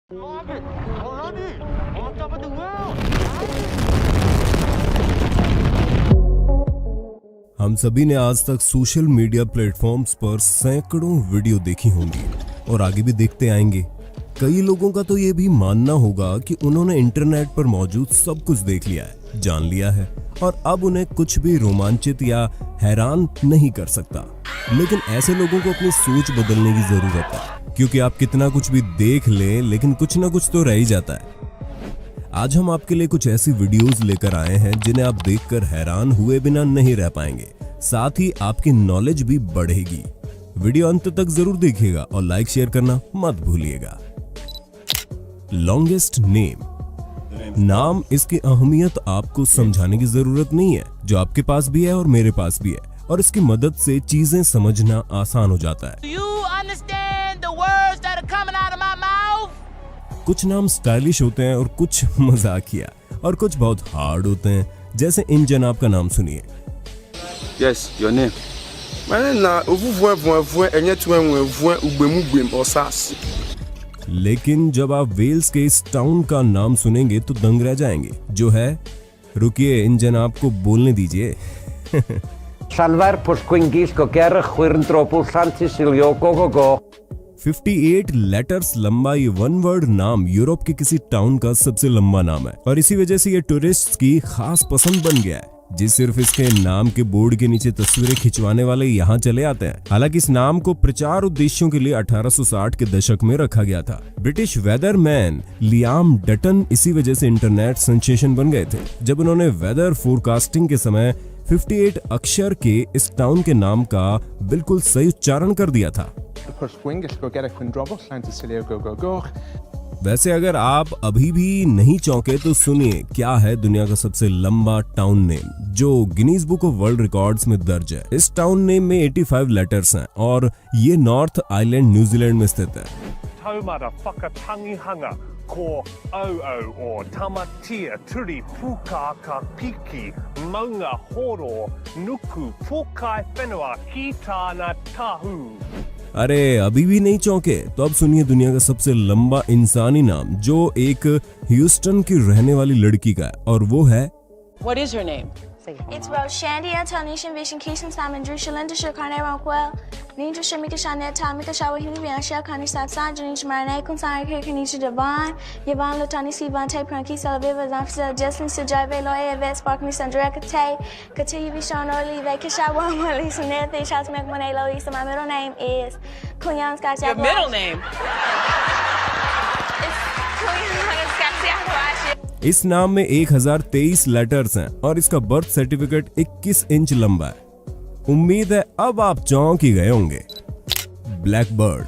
Love it already on top of the world. हम सभी ने आज तक सोशल मीडिया प्लेटफॉर्म्स पर सैकड़ों वीडियो देखी होंगी और आगे भी देखते आएंगे। कई लोगों का तो ये भी मानना होगा कि उन्होंने इंटरनेट पर मौजूद सब कुछ देख लिया है, जान लिया है और अब उन्हें कुछ भी रोमांचित या हैरान नहीं कर सकता। लेकिन ऐसे लोगों को अपनी सोच बदलने की जरूरत है, क्योंकि आप कितना कुछ भी देख लें लेकिन कुछ ना कुछ तो रह ही जाता है। आज हम आपके लिए कुछ ऐसी वीडियोस लेकर आए हैं जिन्हें आप देखकर हैरान हुए बिना नहीं रह पाएंगे, साथ ही आपकी नॉलेज भी बढ़ेगी। वीडियो अंत तक जरूर देखिएगा और लाइक शेयर करना मत भूलिएगा। Longest name. नाम, इसकी अहमियत आपको समझाने की जरूरत नहीं है, जो आपके पास भी है और मेरे पास भी है, और इसकी मदद से चीजें समझना आसान हो जाता है। कुछ नाम स्टाइलिश होते हैं और कुछ मजाकिया और कुछ बहुत हार्ड होते हैं, जैसे इन जनाब का नाम सुनिए। Yes, your name. My name na ovuvue enye tuenwe ugbemugbe osasi. लेकिन जब आप वेल्स के इस टाउन का नाम सुनेंगे तो दंग रह जाएंगे, जो है, रुकिए इन जनाब को बोलने दीजिए। Salvar Posquingis Coquer Huirntropus Santisiliocogo 58 letters लंबा ये वन वर्ड नाम यूरोप के किसी टाउन का सबसे लंबा नाम है और इसी वजह से ये टूरिस्ट की खास पसंद बन गया है, जी सिर्फ इसके नाम के बोर्ड के नीचे तस्वीरें खिंचवाने वाले यहाँ चले आते हैं। हालांकि इस नाम को प्रचार उद्देश्यों के लिए 1860 के दशक में रखा गया था। ब्रिटिश वेदरमैन लियाम डटन इसी वजह से इंटरनेट सेंसेशन बन गए थे जब उन्होंने वेदर फोरकास्टिंग के समय 58 अक्षर के इस टाउन के नाम का बिल्कुल सही उच्चारण कर दिया था। वैसे अगर आप अभी भी नहीं चौंके तो सुनिए क्या है दुनिया का सबसे लंबा टाउन नेम, जो Guinness book of world records में दर्ज है। इस टाउन नेम में 85 लेटर्स हैं और ये नॉर्थ आइलैंड न्यूजीलैंड में स्थित है। Taumata whakatangihanga ko o tamatia turi puka ka piki maunga horo nuku pukai whenua ki tāna tahu। अरे अभी भी नहीं चौंके तो अब सुनिए दुनिया का सबसे लंबा इंसानी नाम, जो एक ह्यूस्टन की रहने वाली लड़की का है, और वो है। What is her name? It's Roshandi Antonishan Vision Kishan Simon Drew Shalinda Shakane Ronquel Ninja Shamika Shanet Tamika Shawa Hini Shell Kani Sat Sanjani Marine Kunsai Kanisha Devon Yavan Latani Sivan Tay Pranki Salaviva Zamsa Jesslyn Sajave Lawyer Vet Sparkney Sandra Kate Kati Vishon Oli Vakashawa Molly Sunet they shots make money Lisa. My middle name is Kunyan Scott. Your middle name? It's Kunyan Scott. इस नाम में 1023 letters हैं और इसका birth certificate 21 inch लंबा है। उम्मीद है अब आप चौंक ही गए होंगे। Black bird.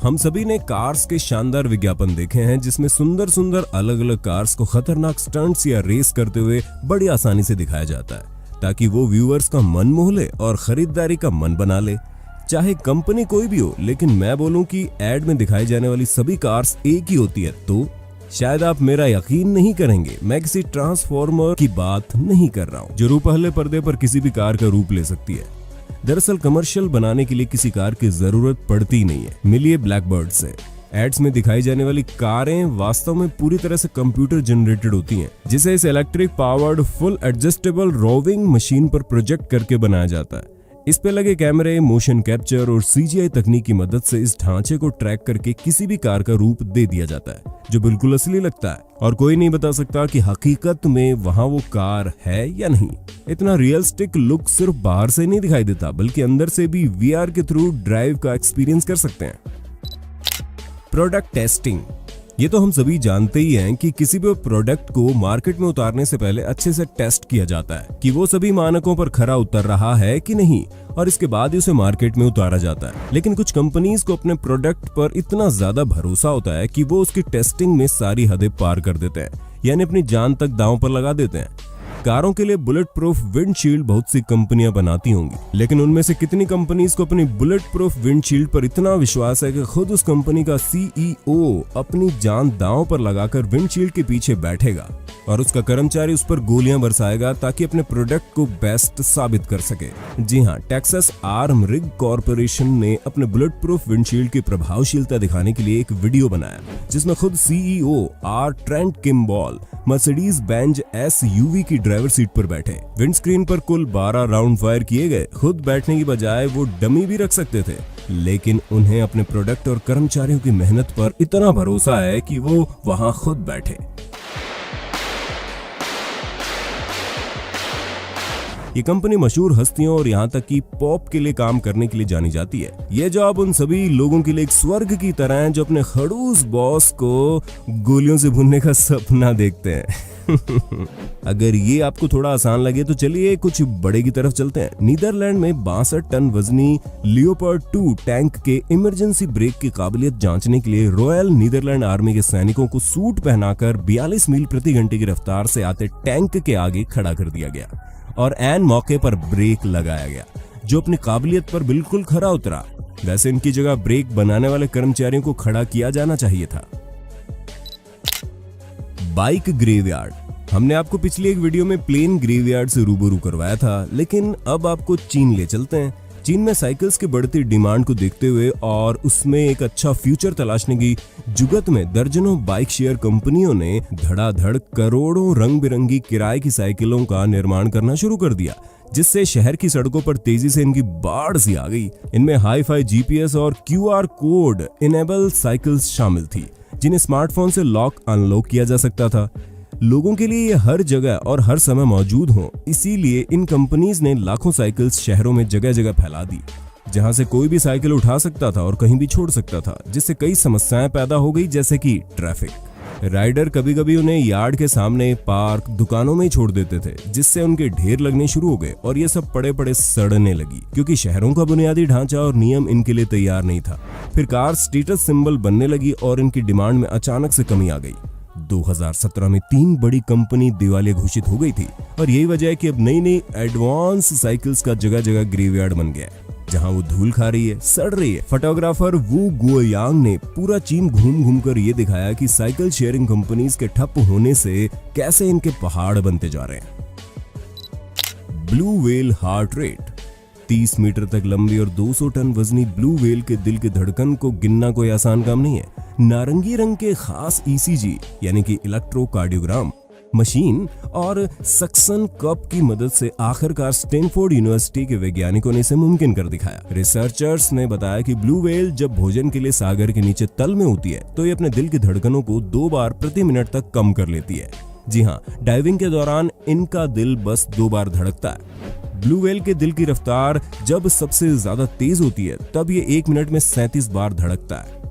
हम सभी ने कार्स के शानदार विज्ञापन देखे हैं जिसमें सुंदर सुंदर अलग अलग कार्स को खतरनाक स्टंट्स या रेस करते हुए बड़ी आसानी से दिखाया जाता है, ताकि वो व्यूअर्स का मन मोह ले और खरीदारी का मन बना ले। चाहे कंपनी कोई भी हो, लेकिन मैं बोलूं कि एड में दिखाई जाने वाली सभी कार्स एक ही होती है तो शायद आप मेरा यकीन नहीं करेंगे, मैं किसी ट्रांसफॉर्मर की बात नहीं कर रहा हूँ जो पहले पर्दे पर किसी भी कार का रूप ले सकती है। दरअसल कमर्शियल बनाने के लिए किसी कार की जरूरत पड़ती नहीं है। मिलिए ब्लैकबर्ड से। एड्स में दिखाई जाने वाली कारें वास्तव में पूरी तरह से कंप्यूटर जनरेटेड होती हैं, जिसे इस electric powered full adjustable rowing machine पर प्रोजेक्ट करके बनाया जाता है। इस पे लगे कैमरे, मोशन कैप्चर और सीजीआई तकनीक की मदद से इस ढांचे को ट्रैक करके किसी भी कार का रूप दे दिया जाता है, जो बिल्कुल असली लगता है और कोई नहीं बता सकता कि हकीकत में वहां वो कार है या नहीं। इतना रियलिस्टिक लुक सिर्फ बाहर से नहीं दिखाई देता, बल्कि अंदर से भी वीआर के थ्रू ड्राइव का एक्सपीरियंस कर सकते हैं। Product testing. ये तो हम सभी जानते ही हैं कि किसी भी प्रोडक्ट को मार्केट में उतारने से पहले अच्छे से टेस्ट किया जाता है कि वो सभी मानकों पर खरा उतर रहा है कि नहीं, और इसके बाद ही उसे मार्केट में उतारा जाता है। लेकिन कुछ कंपनीज को अपने प्रोडक्ट पर इतना ज्यादा भरोसा होता है कि वो उसकी टेस्टिंग में सारी हदें पार कर देते हैं, यानी अपनी जान तक दांव पर लगा देते हैं। कारों के लिए बुलेट प्रूफ विंडशील्ड बहुत सी कंपनियां बनाती होंगी, लेकिन उनमें से कितनी कंपनीज को अपनी बुलेट प्रूफ विंडशील्ड पर इतना विश्वास है कि खुद उस कंपनी का CEO अपनी जान दांव पर लगाकर विंडशील्ड के पीछे बैठेगा और उसका कर्मचारी उस पर गोलियां बरसाएगा ताकि अपने प्रोडक्ट को बेस्ट साबित कर सके। जी हाँ, टेक्सास आर्म रिग कॉर्पोरेशन ने अपने बुलेट प्रूफ विंडशील्ड की प्रभावशीलता दिखाने के लिए एक वीडियो बनाया जिसमें खुद CEO Trent Kimball Mercedes Benz SUV की ड्राइवर सीट पर बैठे। विंडस्क्रीन पर कुल 12 राउंड फायर किए गए। खुद बैठने की बजाय वो डमी भी रख सकते थे, लेकिन उन्हें अपने प्रोडक्ट और कर्मचारियों की मेहनत पर इतना भरोसा है कि वो वहां खुद बैठे। ये कंपनी मशहूर हस्तियों और यहाँ तक कि पॉप के लिए काम करने के लिए जानी जाती है। ये जॉब उन सभी लोगों के लिए एक स्वर्ग की तरह है जो अपने खड़ूस बॉस को गोलियों से भूनने का सपना देखते हैं। अगर ये आपको थोड़ा आसान लगे तो चलिए कुछ बड़े की तरफ चलते हैं। नीदरलैंड में 62 टन वजनी लियोपार्ड 2 टैंक के इमरजेंसी ब्रेक की काबिलियत जांचने के लिए रॉयल नीदरलैंड आर्मी के सैनिकों को सूट पहनाकर 42 मील प्रति घंटे की रफ्तार से आते टैंक के आगे खड़ा कर दिया गया और ऐन मौके पर ब्रेक लगाया गया, जो अपनी काबिलियत पर बिल्कुल खरा उतरा। वैसे इनकी जगह ब्रेक बनाने वाले कर्मचारियों को खड़ा किया जाना चाहिए था। Bike graveyard. हमने आपको पिछली एक वीडियो में प्लेन ग्रेवयार्ड से रूबरू करवाया था, लेकिन अब आपको चीन ले चलते हैं। चीन में साइकिल्स की बढ़ती डिमांड को देखते हुए और उसमें एक अच्छा फ्यूचर तलाशने की जुगत में दर्जनों बाइक शेयर कंपनियों ने धड़ाधड़ करोड़ों रंग बिरंगी किराए की साइकिलों का निर्माण करना शुरू कर दिया, जिससे शहर की सड़कों पर तेजी से इनकी बाढ़ सी आ गई। इनमें हाई-फाई GPS और QR कोड इनेबल साइकिल्स शामिल थी, जिन्हें स्मार्टफोन से लॉक अनलॉक किया जा सकता था। लोगों के लिए ये हर जगह और हर समय मौजूद हो, इसीलिए इन कंपनीज ने लाखों साइकिल्स शहरों में जगह जगह फैला दी, जहां से कोई भी साइकिल उठा सकता था और कहीं भी छोड़ सकता था, जिससे कई समस्याएं पैदा हो गई, जैसे कि ट्रैफिक। राइडर कभी कभी उन्हें यार्ड के सामने, पार्क, दुकानों में ही छोड़ देते थे, जिससे उनके ढेर लगने शुरू हो गए और ये सब पड़े पड़े सड़ने लगी, क्योंकि शहरों का बुनियादी ढांचा और नियम इनके लिए तैयार नहीं था। फिर कार स्टेटस सिंबल बनने लगी और इनकी डिमांड में अचानक से कमी आ गई। 2017 में 3 बड़ी कंपनी दिवालिया घोषित हो गई थी और यही वजह है कि अब नई नई एडवांस साइकिल्स का जगह जगह ग्रेवयार्ड बन गया है, जहां वो धूल खा रही है, सड़ रही है। फोटोग्राफर वू गुओयांग ने पूरा चीन घूम घूम कर ये दिखाया कि साइकिल शेयरिंग कंपनीज के ठप होने से कैसे इनके पहाड़ बनते जा रहे हैं। Blue whale heart rate. 30 meter तक लंबी और 200 टन वजनी ब्लू व्हेल के दिल की धड़कन को गिनना कोई आसान काम नहीं है। नारंगी रंग के खास ECG यानी कि इलेक्ट्रोकार्डियोग्राम मशीन और सक्शन कप की मदद से आखिरकार स्टैनफोर्ड यूनिवर्सिटी के वैज्ञानिकों ने इसे मुमकिन कर दिखाया। रिसर्चर्स ने बताया कि ब्लू व्हेल जब भोजन के लिए सागर के नीचे तल में होती है तो ये अपने दिल की धड़कनों को 2 बार प्रति मिनट तक कम कर लेती है। जी हाँ, डाइविंग के दौरान इनका दिल बस 2 बार धड़कता है। ब्लू व्हेल के दिल की रफ्तार जब सबसे ज्यादा तेज होती है तब ये 1 मिनट में 37 बार धड़कता है।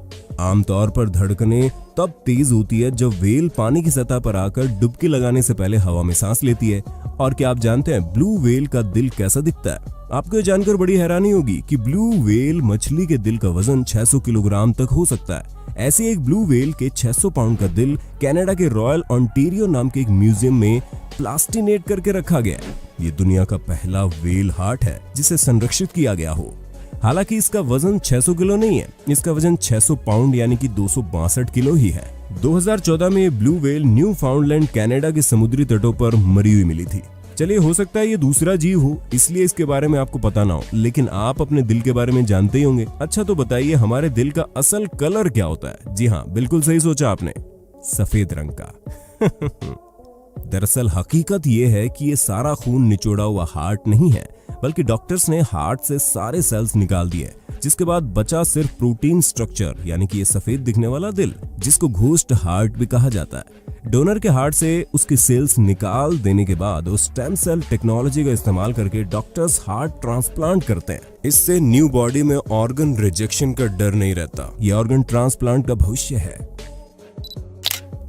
आमतौर पर धड़कनें तब तेज होती है जब व्हेल पानी की सतह पर आकर डुबकी लगाने से पहले हवा में सांस लेती है। और क्या आप जानते हैं ब्लू व्हेल का दिल कैसा दिखता है? आपको ये जानकर बड़ी हैरानी होगी कि ब्लू व्हेल मछली के दिल का वजन 600 किलोग्राम तक हो सकता है। ऐसे एक ब्लू व्हेल के 600 पाउंड का दिल कनाडा के रॉयल ओंटारियो नाम के एक म्यूजियम में प्लास्टिनेट करके रखा गया है। ये दुनिया का पहला व्हेल हार्ट है जिसे संरक्षित किया गया हो। हालांकि इसका वजन 600 किलो नहीं है, इसका वजन 600 पाउंड यानी कि 262 किलो ही है। 2014 में ये ब्लू व्हेल न्यू फाउंडलैंड कनाडा के समुद्री तटों पर मरी हुई मिली थी। चलिए, हो सकता है ये दूसरा जीव हो, इसलिए इसके बारे में आपको पता ना हो, लेकिन आप अपने दिल के बारे में जानते ही होंगे। अच्छा, तो बताइए हमारे दिल का असल कलर क्या होता है? जी हाँ, बिल्कुल सही सोचा आपने, सफेद रंग का। दरअसल हकीकत ये है कि ये सारा खून निचोड़ा हुआ हार्ट नहीं है, बल्कि डॉक्टर्स ने हार्ट से सारे सेल्स निकाल दिए, जिसके बाद बचा सिर्फ प्रोटीन स्ट्रक्चर यानी कि ये सफेद दिखने वाला दिल, जिसको घोस्ट हार्ट भी कहा जाता है। डोनर के हार्ट से उसके सेल्स निकाल देने के बाद उस स्टेम सेल टेक्नोलॉजी का इस्तेमाल करके डॉक्टर्स हार्ट ट्रांसप्लांट करते हैं। इससे न्यू बॉडी में ऑर्गन रिजेक्शन का डर नहीं रहता। ये ऑर्गन ट्रांसप्लांट का भविष्य है।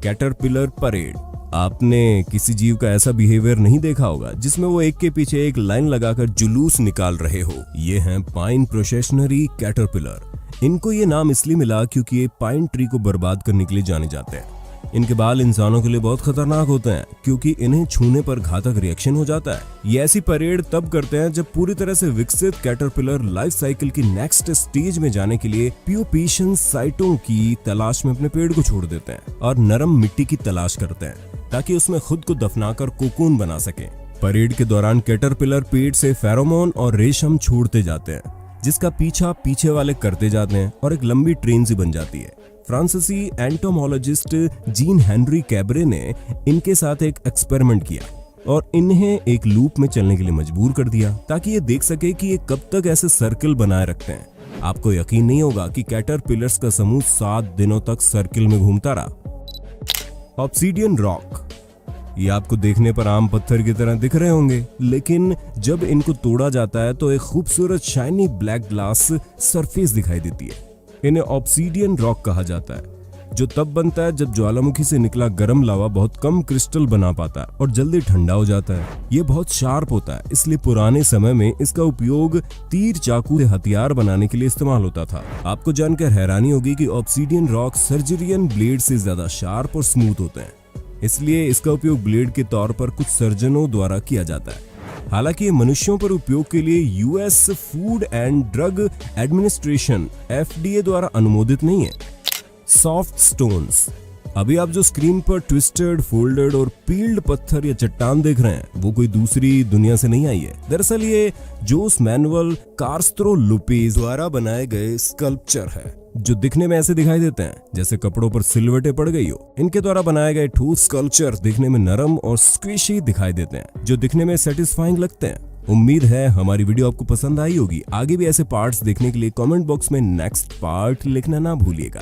Caterpillar parade. आपने किसी जीव का ऐसा बिहेवियर नहीं देखा होगा जिसमें वो एक के पीछे एक लाइन लगाकर जुलूस निकाल रहे हो। ये हैं पाइन प्रोसेशनरी कैटरपिलर। इनको ये नाम इसलिए मिला क्योंकि ये पाइन ट्री को बर्बाद करने के लिए जाने जाते हैं। इनके बाल इंसानों के लिए बहुत खतरनाक होते हैं क्योंकि इन्हें छूने पर घातक रिएक्शन हो जाता है। ये ऐसी परेड तब करते हैं जब पूरी तरह से विकसित कैटरपिलर लाइफ साइकिल की नेक्स्ट स्टेज में जाने के लिए प्यूपेशन साइटों की तलाश में अपने पेड़ को छोड़ देते हैं और नरम मिट्टी की तलाश करते हैं ताकि उसमें खुद को दफनाकर कोकून बना सके। परेड के दौरान कैटरपिलर पेड़ से फेरोमोन और रेशम छोड़ते जाते हैं जिसका पीछा पीछे वाले करते जाते हैं और एक लंबी ट्रेन सी बन जाती है। फ्रांसीसी एंटोमोलॉजिस्ट जीन हेनरी कैब्रे ने इनके साथ एक एक्सपेरिमेंट किया और इन्हें एक लूप में चलने के लिए मजबूर कर दिया ताकि ये देख सके कि ये कब तक ऐसे सर्कल बनाए रखते हैं। आपको यकीन नहीं होगा कि कैटरपिलर्स का समूह 7 दिनों तक सर्कल में घूमता रहा। ऑब्सीडियन रॉक, ये आपको देखने पर आम पत्थर की तरह दिख रहे होंगे, लेकिन जब इनको तोड़ा जाता है तो एक खूबसूरत शाइनी ब्लैक ग्लास सरफेस दिखाई देती है। इन्हें ऑब्सीडियन रॉक कहा जाता है जो तब बनता है जब ज्वालामुखी से निकला गर्म लावा बहुत कम क्रिस्टल बना पाता है और जल्दी ठंडा हो जाता है। ये बहुत शार्प होता है, इसलिए पुराने समय में इसका उपयोग तीर चाकू से हथियार बनाने के लिए इस्तेमाल होता था। आपको जानकर हैरानी होगी कि ऑब्सीडियन रॉक सर्जरियन ब्लेड से ज्यादा शार्प और स्मूथ होते हैं, इसलिए इसका उपयोग ब्लेड के तौर पर कुछ सर्जनों द्वारा किया जाता है। हालांकि ये मनुष्यों पर उपयोग के लिए US food and drug administration FDA द्वारा अनुमोदित नहीं है। सॉफ्ट स्टोन्स, अभी आप जो स्क्रीन पर ट्विस्टेड, फोल्डेड और पील्ड पत्थर या चट्टान देख रहे हैं वो कोई दूसरी दुनिया से नहीं आई है। दरअसल ये जोस मैनुअल कार्स्त्रो लोपेज द्वारा बनाए गए स्कल्पचर है जो दिखने में ऐसे दिखाई देते हैं जैसे कपड़ों पर सिलवटें पड़ गई हो। इनके द्वारा बनाए गए ठोस स्कल्पचर दिखने में नरम और स्क्विशी दिखाई देते हैं जो दिखने में सेटिस्फाइंग लगते हैं। उम्मीद है हमारी वीडियो आपको पसंद आई होगी। आगे भी ऐसे पार्ट्स देखने के लिए कमेंट बॉक्स में नेक्स्ट पार्ट लिखना ना भूलिएगा।